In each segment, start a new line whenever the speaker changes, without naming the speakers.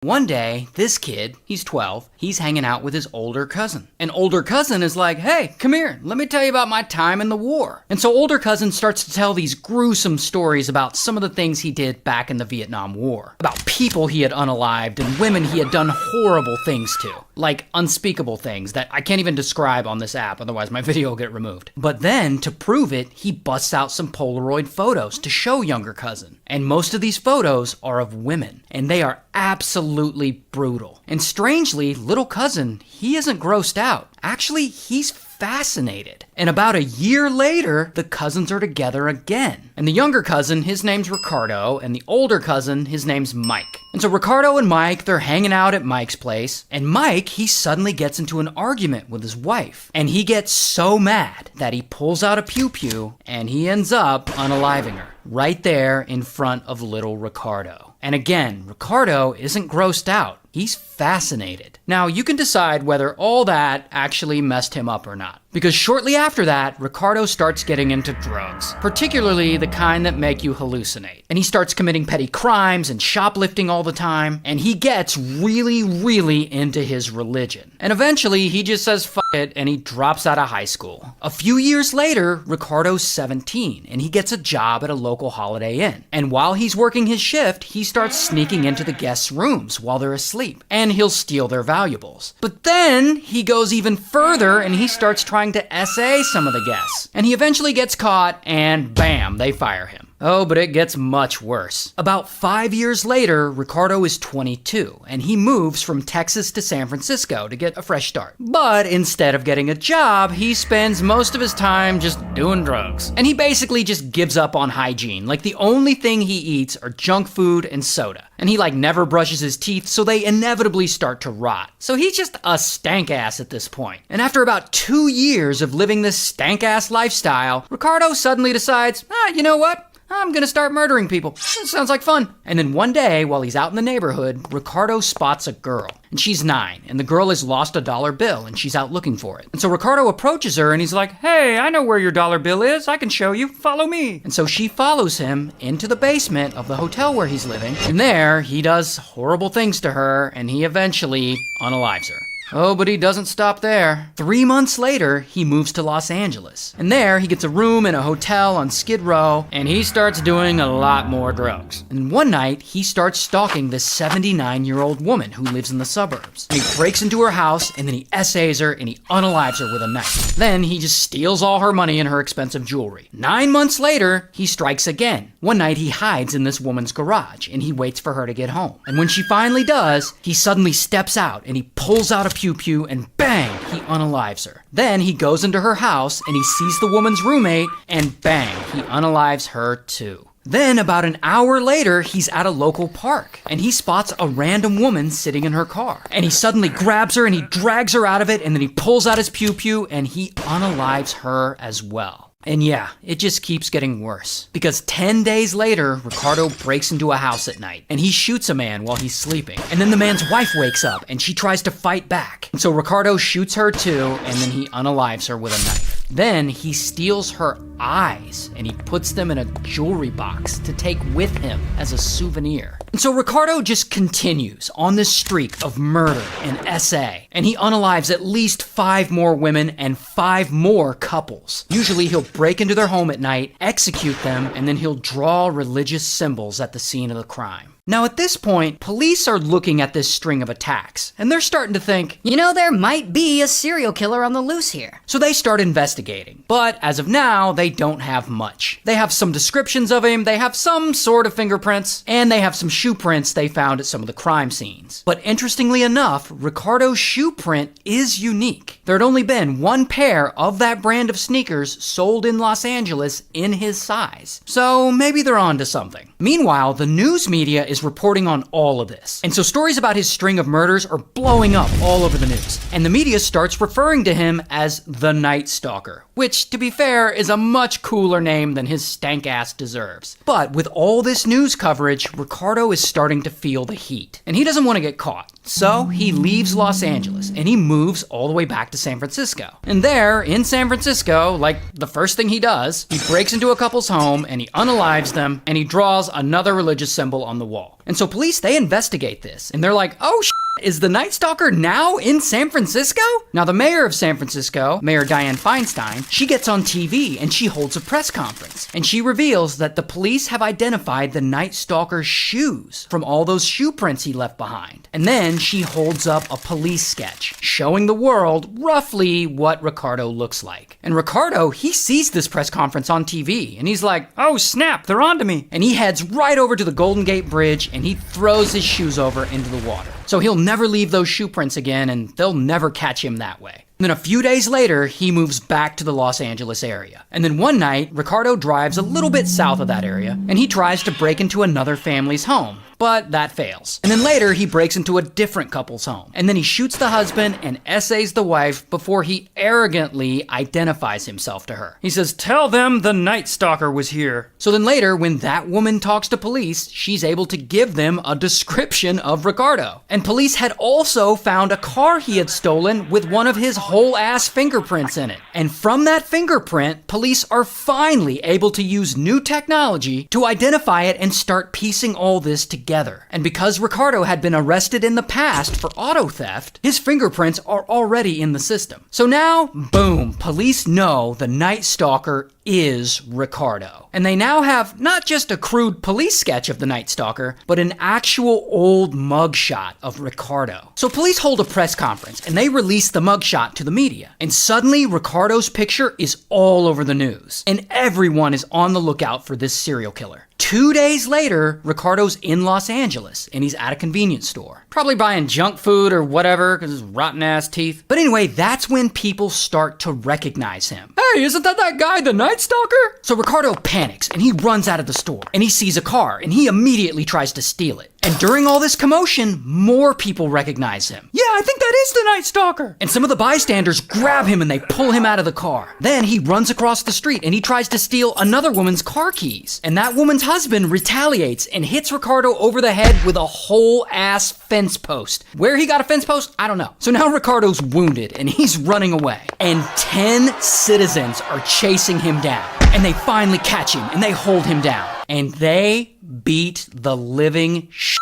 One day, this kid, he's 12, he's hanging out with his older cousin. And older cousin is like, hey, come here, let me tell you about my time in the war. And so older cousin starts to tell these gruesome stories about some of the things he did back in the Vietnam War. About people he had unalived and women he had done horrible things to. Like unspeakable things that I can't even describe on this app, otherwise my video will get removed. But then, to prove it, he busts out some Polaroid photos to show younger cousin. And most of these photos are of women. And they are absolutely brutal. And strangely, little cousin, he isn't grossed out. Actually, he's fascinated. And about a year later, the cousins are together again. And the younger cousin, his name's Ricardo, and the older cousin, his name's Mike. And so Ricardo and Mike, they're hanging out at Mike's place, and Mike, he suddenly gets into an argument with his wife. And he gets so mad that he pulls out a pew-pew, and he ends up unaliving her. Right there in front of little Ricardo. And again, Ricardo isn't grossed out. He's fascinated. Now, you can decide whether all that actually messed him up or not. Because shortly after that, Ricardo starts getting into drugs, particularly the kind that make you hallucinate. And he starts committing petty crimes and shoplifting all the time, and he gets really, really into his religion. And eventually, he just says fuck it, and he drops out of high school. A few years later, Ricardo's 17, and he gets a job at a local Holiday Inn. And while he's working his shift, he starts sneaking into the guests' rooms while they're asleep, and he'll steal their valuables. But then, he goes even further, and he starts trying to essay some of the guests. And he eventually gets caught, and bam, they fire him. Oh, but it gets much worse. About 5 years later, Ricardo is 22, and he moves from Texas to San Francisco to get a fresh start. But instead of getting a job, he spends most of his time just doing drugs. And he basically just gives up on hygiene. Like, the only thing he eats are junk food and soda. And he never brushes his teeth, so they inevitably start to rot. So he's just a stank ass at this point. And after about 2 years of living this stank ass lifestyle, Ricardo suddenly decides, you know what? I'm gonna start murdering people. Sounds like fun. And then one day, while he's out in the neighborhood, Ricardo spots a girl. And she's 9, and the girl has lost a dollar bill, and she's out looking for it. And so Ricardo approaches her, and he's like, hey, I know where your dollar bill is. I can show you. Follow me. And so she follows him into the basement of the hotel where he's living. And there, he does horrible things to her, and he eventually unalives her. Oh, but he doesn't stop there. 3 months later, he moves to Los Angeles. And there, he gets a room in a hotel on Skid Row, and he starts doing a lot more drugs. And one night, he starts stalking this 79-year-old woman who lives in the suburbs. And he breaks into her house, and then he essays her, and he unalives her with a knife. Then, he just steals all her money and her expensive jewelry. 9 months later, he strikes again. One night, he hides in this woman's garage, and he waits for her to get home. And when she finally does, he suddenly steps out, and he pulls out a pew-pew, and bang, he unalives her. Then he goes into her house, and he sees the woman's roommate, and bang, he unalives her too. Then, about an hour later, he's at a local park, and he spots a random woman sitting in her car. And he suddenly grabs her, and he drags her out of it, and then he pulls out his pew-pew, and he unalives her as well. And yeah, it just keeps getting worse. Because 10 days later, Ricardo breaks into a house at night, and he shoots a man while he's sleeping. And then the man's wife wakes up, and she tries to fight back. And so Ricardo shoots her too, and then he unalives her with a knife. Then he steals her eyes, and he puts them in a jewelry box to take with him as a souvenir. And so Ricardo just continues on this streak of murder and SA, and he unalives at least 5 more women and 5 more couples. Usually he'll break into their home at night, execute them, and then he'll draw religious symbols at the scene of the crime. Now at this point, police are looking at this string of attacks, and they're starting to think,
there might be a serial killer on the loose here.
So they start investigating. But as of now, they don't have much. They have some descriptions of him, they have some sort of fingerprints, and they have some shoe prints they found at some of the crime scenes. But interestingly enough, Ricardo's shoe print is unique. There had only been 1 pair of that brand of sneakers sold in Los Angeles in his size. So maybe they're onto something. Meanwhile, the news media is reporting on all of this. And so stories about his string of murders are blowing up all over the news. And the media starts referring to him as the Night Stalker, which, to be fair, is a much cooler name than his stank ass deserves. But with all this news coverage, Ricardo is starting to feel the heat. And he doesn't want to get caught. So he leaves Los Angeles and he moves all the way back to San Francisco. And there, in San Francisco, like the first thing he does, he breaks into a couple's home and he unalives them and he draws another religious symbol on the wall. And so police, they investigate this and they're like, oh is the Night Stalker now in San Francisco? Now the mayor of San Francisco, Mayor Dianne Feinstein, she gets on TV and she holds a press conference. And she reveals that the police have identified the Night Stalker's shoes from all those shoe prints he left behind. And then she holds up a police sketch showing the world roughly what Ricardo looks like. And Ricardo, he sees this press conference on TV and he's like, oh snap, they're onto me. And he heads right over to the Golden Gate Bridge and he throws his shoes over into the water. So he'll never leave those shoe prints again and they'll never catch him that way. And then a few days later, he moves back to the Los Angeles area. And then one night, Ricardo drives a little bit south of that area and he tries to break into another family's home. But that fails. And then later, he breaks into a different couple's home. And then he shoots the husband and essays the wife before he arrogantly identifies himself to her. He says, tell them the Night Stalker was here. So then later, when that woman talks to police, she's able to give them a description of Ricardo. And police had also found a car he had stolen with one of his whole ass fingerprints in it. And from that fingerprint, police are finally able to use new technology to identify it and start piecing all this together. And because Ricardo had been arrested in the past for auto theft, his fingerprints are already in the system. So now, boom, police know the Night Stalker is Ricardo. And they now have not just a crude police sketch of the Night Stalker, but an actual old mugshot of Ricardo. So police hold a press conference and they release the mugshot to the media. And suddenly Ricardo's picture is all over the news. And everyone is on the lookout for this serial killer. 2 days later, Ricardo's in Los Angeles and he's at a convenience store. Probably buying junk food or whatever because his rotten ass teeth. But anyway, that's when people start to recognize him. Hey, isn't that guy, the Night Stalker? So Ricardo panics and he runs out of the store and he sees a car and he immediately tries to steal it. And during all this commotion, more people recognize him. Yeah, I think that is the Night Stalker. And some of the bystanders grab him and they pull him out of the car. Then he runs across the street and he tries to steal another woman's car keys. And that woman's husband retaliates and hits Ricardo over the head with a whole ass fence post. Where he got a fence post, I don't know. So now Ricardo's wounded and he's running away. And 10 citizens are chasing him down. And they finally catch him and they hold him down. And they beat the living shit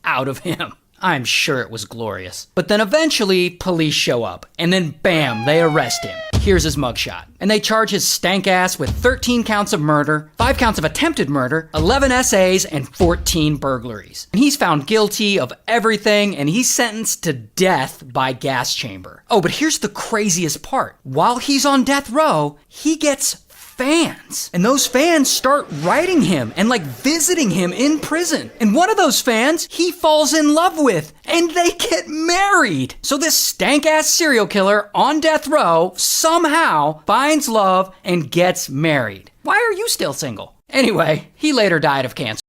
out of him. I'm sure it was glorious. But then eventually, police show up. And then bam, they arrest him. Here's his mugshot. And they charge his stank ass with 13 counts of murder, 5 counts of attempted murder, 11 essays, and 14 burglaries. And he's found guilty of everything, and he's sentenced to death by gas chamber. Oh, but here's the craziest part. While he's on death row, he gets fans. And those fans start writing him and like visiting him in prison. And one of those fans he falls in love with and they get married. So this stank ass serial killer on death row somehow finds love and gets married. Why are you still single? Anyway, he later died of cancer.